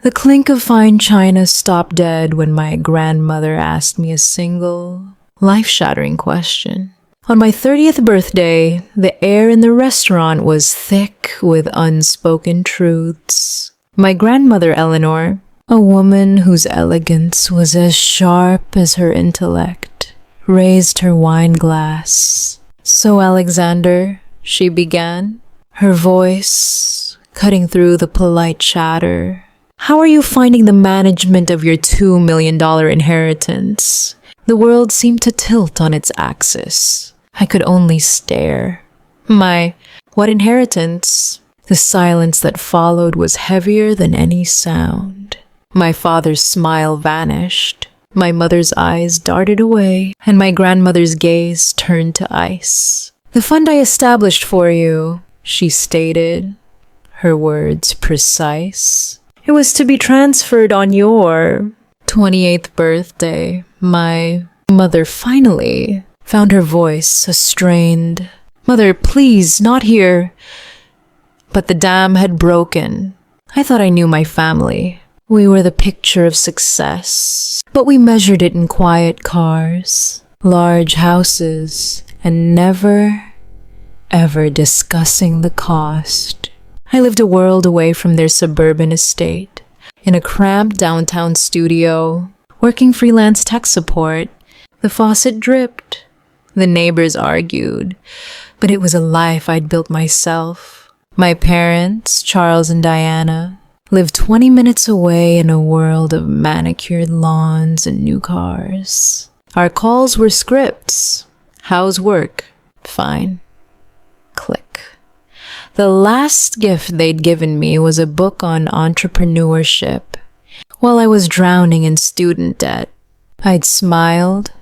The clink of fine china stopped dead when my grandmother asked me a single, life-shattering question. On my 30th birthday, the air in the restaurant was thick with unspoken truths. My grandmother Eleanor, a woman whose elegance was as sharp as her intellect, raised her wine glass. "So, Alexander," she began, her voice cutting through the polite chatter, "how are you finding the management of your $2 million inheritance?" The world seemed to tilt on its axis. I could only stare. What inheritance? The silence that followed was heavier than any sound. My father's smile vanished. My mother's eyes darted away, and my grandmother's gaze turned to ice. "The fund I established for you," she stated, her words precise. "It was to be transferred on your 28th birthday." My mother finally found her voice a strained, "Mother, please, not here." But the dam had broken. I thought I knew my family. We were the picture of success, but we measured it in quiet cars, large houses, and never, ever discussing the cost. I lived a world away from their suburban estate, in a cramped downtown studio, working freelance tech support. The faucet dripped. The neighbors argued, but it was a life I'd built myself. My parents, Charles and Diana, lived 20 minutes away in a world of manicured lawns and new cars. Our calls were scripts. "How's work?" "Fine." Click. The last gift they'd given me was a book on entrepreneurship. While I was drowning in student debt, I'd smiled,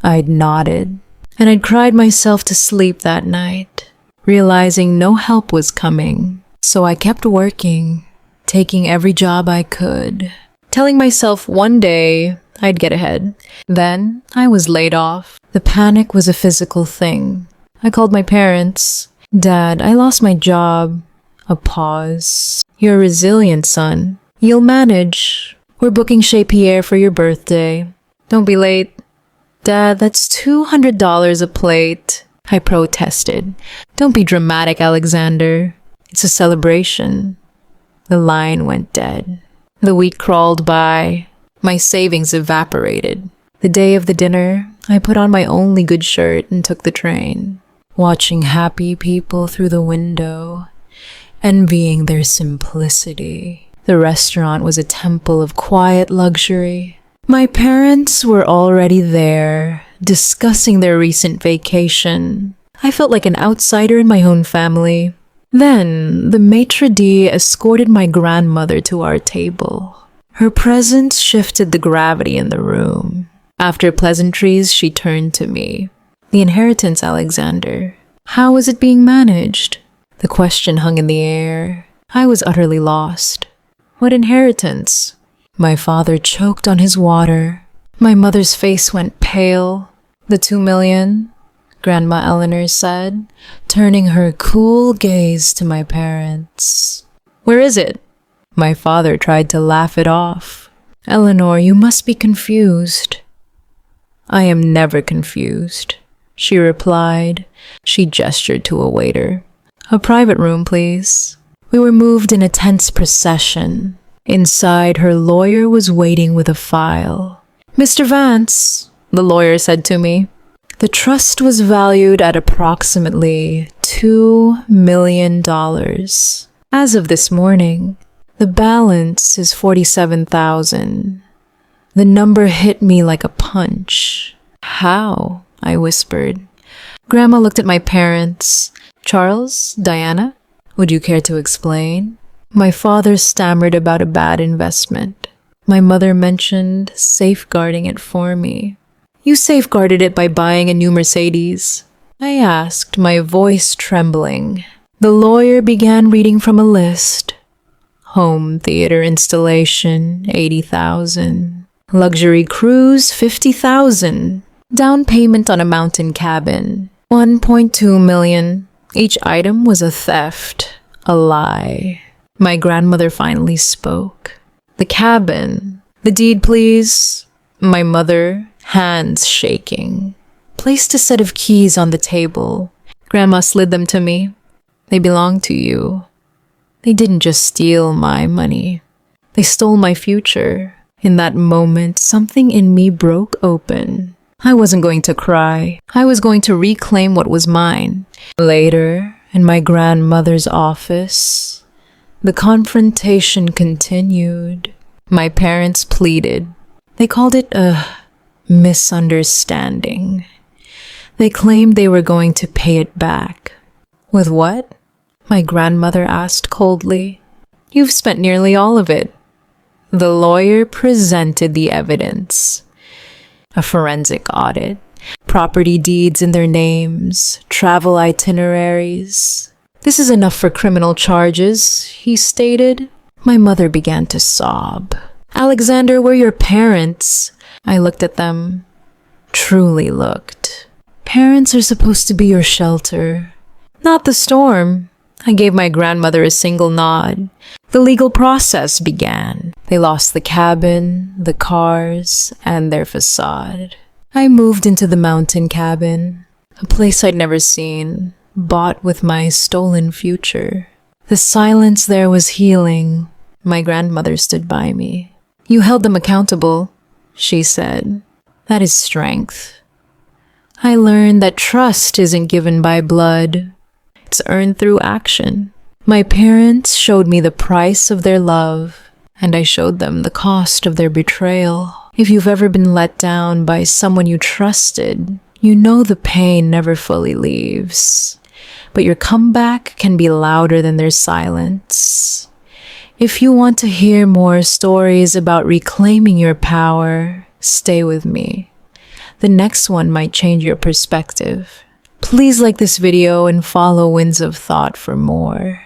I'd nodded, and I'd cried myself to sleep that night, realizing no help was coming. So I kept working, taking every job I could, telling myself one day I'd get ahead. Then I was laid off. The panic was a physical thing. I called my parents. "Dad, I lost my job." A pause. "You're resilient, son. You'll manage. We're booking Chez Pierre for your birthday. Don't be late." "Dad, that's $200 a plate." I protested. "Don't be dramatic, Alexander. It's a celebration." The line went dead. The week crawled by. My savings evaporated. The day of the dinner, I put on my only good shirt and took the train, watching happy people through the window, envying their simplicity. The restaurant was a temple of quiet luxury. My parents were already there, discussing their recent vacation. I felt like an outsider in my own family. Then, the maitre d' escorted my grandmother to our table. Her presence shifted the gravity in the room. After pleasantries, she turned to me. "The inheritance, Alexander. How is it being managed?" The question hung in the air. I was utterly lost. "What inheritance?" My father choked on his water. My mother's face went pale. "The $2 million, Grandma Eleanor said, turning her cool gaze to my parents. "Where is it?" My father tried to laugh it off. "Eleanor, you must be confused." "I am never confused," she replied. She gestured to a waiter. "A private room, please." We were moved in a tense procession. Inside, her lawyer was waiting with a file. "Mr. Vance," the lawyer said to me. The trust was valued at approximately $2 million. As of this morning, the balance is $47,000. The number hit me like a punch. "How?" I whispered. Grandma looked at my parents. "Charles? Diana? Would you care to explain?" My father stammered about a bad investment. My mother mentioned safeguarding it for me. "You safeguarded it by buying a new Mercedes?" I asked, my voice trembling. The lawyer began reading from a list. Home theater installation, $80,000. Luxury cruise, $50,000. Down payment on a mountain cabin, $1.2 million. Each item was a theft, a lie. My grandmother finally spoke. The cabin. The deed, please. My mother, hands shaking, placed a set of keys on the table. Grandma slid them to me. They belong to you. They didn't just steal my money. They stole my future. In that moment, something in me broke open. I wasn't going to cry. I was going to reclaim what was mine. Later, in my grandmother's office, the confrontation continued. My parents pleaded. They called it a misunderstanding. They claimed they were going to pay it back. With what? My grandmother asked coldly. You've spent nearly all of it. The lawyer presented the evidence. A forensic audit, property deeds in their names, travel itineraries. This is enough for criminal charges, he stated. My mother began to sob. Alexander, we're your parents. I looked at them. Truly looked. Parents are supposed to be your shelter, not the storm. I gave my grandmother a single nod. The legal process began. They lost the cabin, the cars, and their facade. I moved into the mountain cabin, a place I'd never seen, bought with my stolen future. The silence there was healing. My grandmother stood by me. You held them accountable, she said. That is strength. I learned that trust isn't given by blood. It's earned through action. My parents showed me the price of their love, and I showed them the cost of their betrayal. If you've ever been let down by someone you trusted, you know the pain never fully leaves. But your comeback can be louder than their silence. If you want to hear more stories about reclaiming your power, stay with me. The next one might change your perspective. Please like this video and follow Winds of Thought for more.